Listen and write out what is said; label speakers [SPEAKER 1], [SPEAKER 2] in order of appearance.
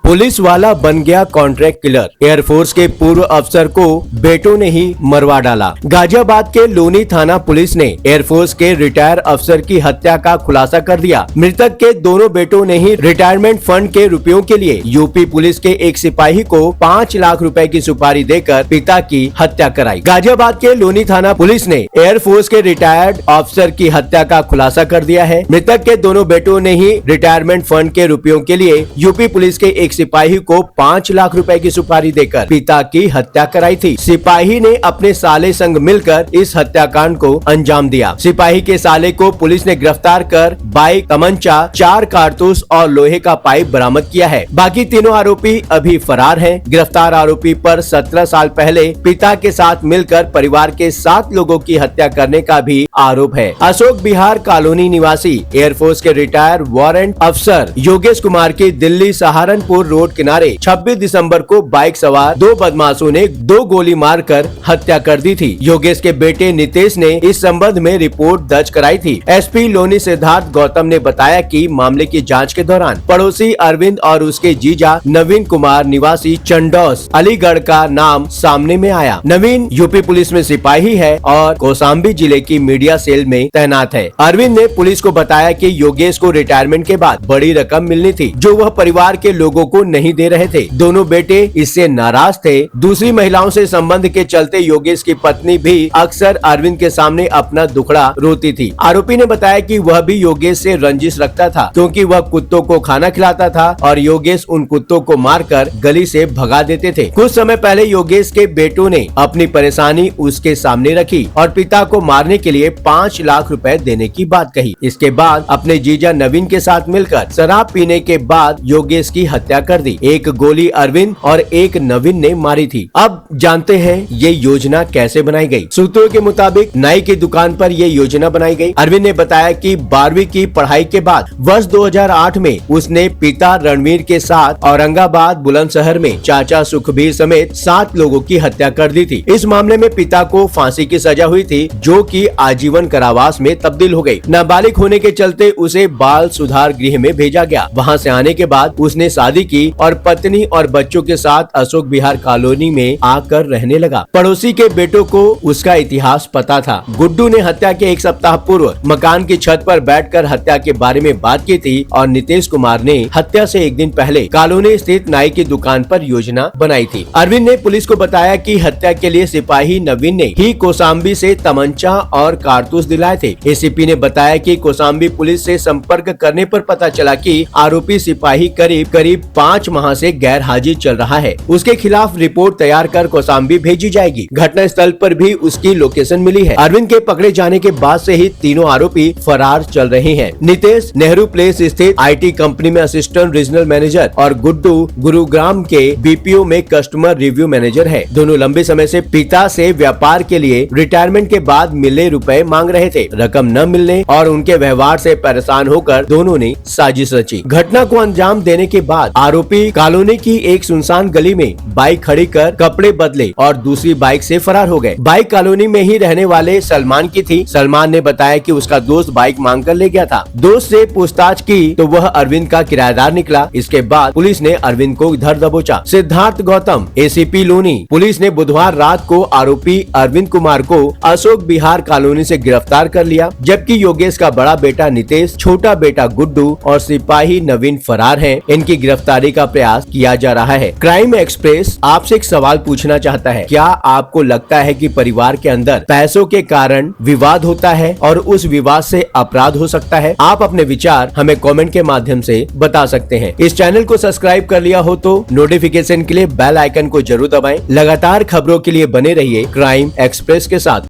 [SPEAKER 1] Police वाला बन गया कॉन्ट्रैक्ट किलर। एयरफोर्स के पूर्व अफसर को बेटों ने ही मरवा डाला। गाजियाबाद के लोनी थाना पुलिस ने एयरफोर्स के रिटायर अफसर की हत्या का खुलासा कर दिया। मृतक के दोनों बेटों ने ही रिटायरमेंट फंड के रुपयों के लिए यूपी पुलिस के एक सिपाही को 5 लाख रुपए की सुपारी देकर पिता की हत्या कराई। गाजियाबाद के लोनी थाना पुलिस ने एयरफोर्स के रिटायर्ड अफसर की हत्या का खुलासा कर दिया है। मृतक के दोनों बेटों ने ही रिटायरमेंट फंड के रुपयों के लिए यूपी पुलिस के एक सिपाही को 5 लाख रुपए की सुपारी देकर पिता की हत्या कराई थी। सिपाही ने अपने साले संग मिलकर इस हत्याकांड को अंजाम दिया। सिपाही के साले को पुलिस ने गिरफ्तार कर बाइक, तमंचा, 4 कारतूस और लोहे का पाइप बरामद किया है। बाकी तीनों आरोपी अभी फरार हैं। गिरफ्तार आरोपी पर 17 साल पहले पिता के साथ मिलकर परिवार के 7 लोगों की हत्या करने का भी आरोप है। अशोक विहार कॉलोनी निवासी एयरफोर्स के रिटायर वारंट अफसर योगेश कुमार की दिल्ली सहारनपुर रोड किनारे 26 दिसंबर को बाइक सवार 2 बदमाशों ने 2 गोली मारकर हत्या कर दी थी। योगेश के बेटे नितेश ने इस संबंध में रिपोर्ट दर्ज कराई थी। एसपी लोनी सिद्धार्थ गौतम ने बताया कि मामले की जांच के दौरान पड़ोसी अरविंद और उसके जीजा नवीन कुमार निवासी चंडौस अलीगढ़ का नाम सामने में आया। नवीन यूपी पुलिस में सिपाही है और कौशाम्बी जिले की मीडिया सेल में तैनात है। अरविंद ने पुलिस को बताया कि योगेश को रिटायरमेंट के बाद बड़ी रकम मिलनी थी जो वह परिवार के लोगों को नहीं दे रहे थे। दोनों बेटे इससे नाराज थे। दूसरी महिलाओं से संबंध के चलते योगेश की पत्नी भी अक्सर अरविंद के सामने अपना दुखड़ा रोती थी। आरोपी ने बताया कि वह भी योगेश से रंजिश रखता था क्योंकि वह कुत्तों को खाना खिलाता था और योगेश उन कुत्तों को मारकर गली से भगा देते थे। कुछ समय पहले योगेश के बेटों ने अपनी परेशानी उसके सामने रखी और पिता को मारने के लिए 5 लाख रुपए देने की बात कही। इसके बाद अपने जीजा नवीन के साथ मिलकर शराब पीने के बाद योगेश की हत्या कर दी। एक गोली अरविंद और एक नवीन ने मारी थी। अब जानते हैं ये योजना कैसे बनाई गई। सूत्रों के मुताबिक नाई की दुकान पर ये योजना बनाई गई। अरविंद ने बताया कि 12वीं की पढ़ाई के बाद वर्ष 2008 में उसने पिता रणवीर के साथ औरंगाबाद बुलंदशहर में चाचा सुखबीर समेत 7 लोगों की हत्या कर दी थी। इस मामले में पिता को फांसी की सजा हुई थी जो कि आजीवन कारावास में तब्दील हो गई। नाबालिग होने के चलते उसे बाल सुधार गृह में भेजा गया। वहां से आने के बाद उसने शादी की और पत्नी और बच्चों के साथ अशोक विहार कॉलोनी में आकर रहने लगा। पड़ोसी के बेटों को उसका इतिहास पता था। गुड्डू ने हत्या के 1 सप्ताह पूर्व मकान की छत पर बैठकर हत्या के बारे में बात की थी और नितेश कुमार ने हत्या से 1 दिन पहले कॉलोनी स्थित नाई की दुकान पर योजना बनाई थी। अरविंद ने पुलिस को बताया कि हत्या के लिए सिपाही नवीन ने ही कौशाम्बी से तमंचा और कारतूस दिलाए थे। एसीपी ने बताया कि कौशाम्बी पुलिस से संपर्क करने पर पता चला कि आरोपी सिपाही करीब 5 माह से गैर हाजिर चल रहा है। उसके खिलाफ रिपोर्ट तैयार कर कौशाम्बी भेजी जाएगी। घटना स्थल पर भी उसकी लोकेशन मिली है। अरविंद के पकड़े जाने के बाद से ही तीनों आरोपी फरार चल रहे हैं। नितेश नेहरू प्लेस स्थित आईटी कंपनी में असिस्टेंट रीजनल मैनेजर और गुड्डू गुरुग्राम के बीपीओ में कस्टमर रिव्यू मैनेजर है। दोनों लंबे समय से पिता से व्यापार के लिए रिटायरमेंट के बाद मिले रुपए मांग रहे थे। रकम न मिलने और उनके व्यवहार से परेशान होकर दोनों ने साजिश रची। घटना को अंजाम देने के बाद आरोपी कॉलोनी की एक सुनसान गली में बाइक खड़ी कर कपड़े बदले और दूसरी बाइक से फरार हो गए। बाइक कॉलोनी में ही रहने वाले सलमान की थी। सलमान ने बताया कि उसका दोस्त बाइक मांग कर ले गया था। दोस्त से पूछताछ की तो वह अरविंद का किराएदार निकला। इसके बाद पुलिस ने अरविंद को धर दबोचा। सिद्धार्थ गौतम, एसीपी लोनी। पुलिस ने बुधवार रात को आरोपी अरविंद कुमार को अशोक विहार कॉलोनी से गिरफ्तार कर लिया, जबकि योगेश का बड़ा बेटा नितेश, छोटा बेटा गुड्डू और सिपाही नवीन फरार हैं। इनकी गिरफ्तारी का प्रयास किया जा रहा है। क्राइम एक्सप्रेस आपसे एक सवाल पूछना चाहता है, क्या आपको लगता है कि परिवार के अंदर पैसों के कारण विवाद होता है और उस विवाद से अपराध हो सकता है? आप अपने विचार हमें कमेंट के माध्यम से बता सकते हैं। इस चैनल को सब्सक्राइब कर लिया हो तो नोटिफिकेशन के लिए बेल आइकन को जरूर दबाएं। लगातार खबरों के लिए बने रहिए क्राइम एक्सप्रेस के साथ।